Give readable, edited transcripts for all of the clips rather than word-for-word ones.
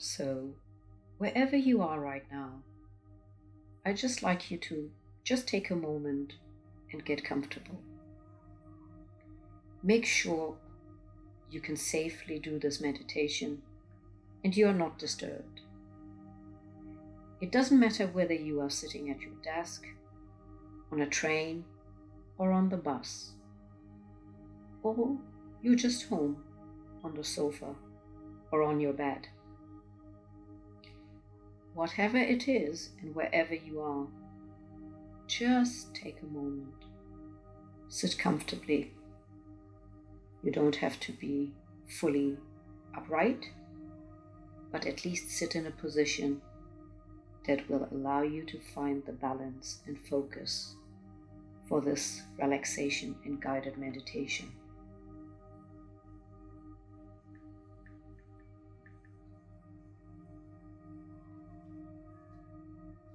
So, wherever you are right now, I'd just like you to just take a moment and get comfortable. Make sure you can safely do this meditation and you are not disturbed. It doesn't matter whether you are sitting at your desk, on a train, or on the bus, or you're just home on the sofa or on your bed. Whatever it is and wherever you are, just take a moment. Sit comfortably. You don't have to be fully upright, but at least sit in a position that will allow you to find the balance and focus for this relaxation and guided meditation.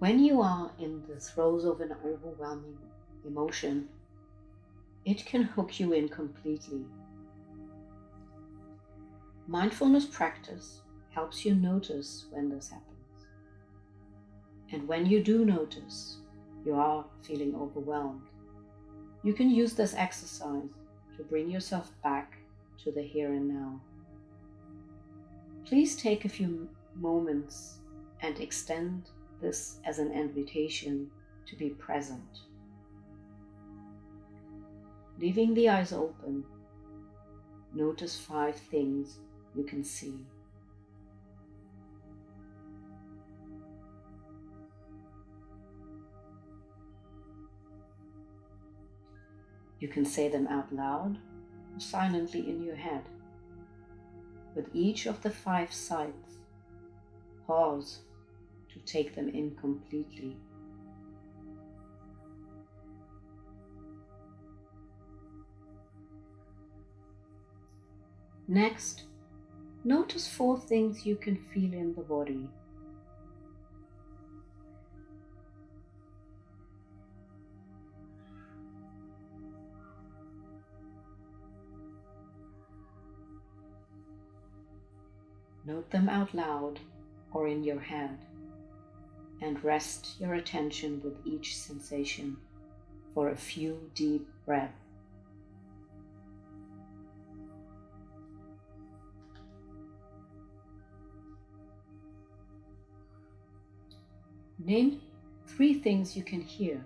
When you are in the throes of an overwhelming emotion, it can hook you in completely. Mindfulness practice helps you notice when this happens. And when you do notice you are feeling overwhelmed, you can use this exercise to bring yourself back to the here and now. Please take a few moments and extend this as an invitation to be present. Leaving the eyes open, notice 5 things you can see. You can say them out loud or silently in your head. With each of the 5 sights, pause to take them in completely. Next, notice 4 things you can feel in the body. Note them out loud or in your head, and rest your attention with each sensation for a few deep breaths. Name 3 things you can hear.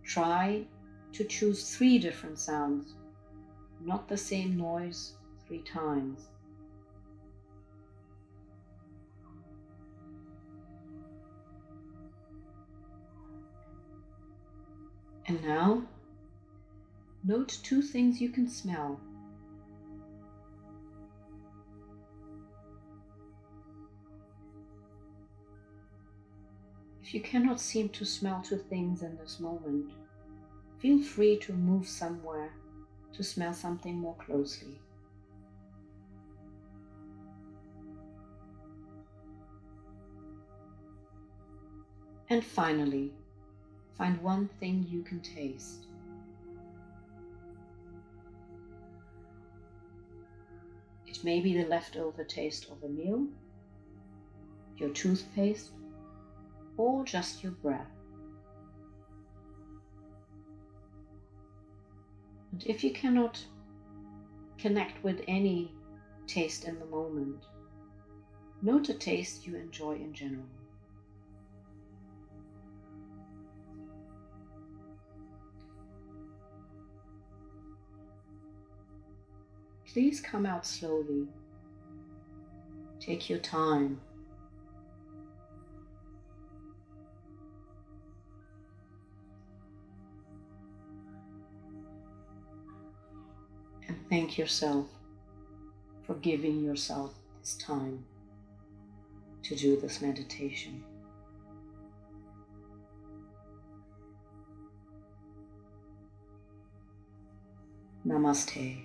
Try to choose 3 different sounds, not the same noise 3 times. And now, note 2 things you can smell. If you cannot seem to smell 2 things in this moment, feel free to move somewhere to smell something more closely. And finally, find 1 thing you can taste. It may be the leftover taste of a meal, your toothpaste, or just your breath. And if you cannot connect with any taste in the moment, note a taste you enjoy in general. Please come out slowly. Take your time. And thank yourself for giving yourself this time to do this meditation. Namaste.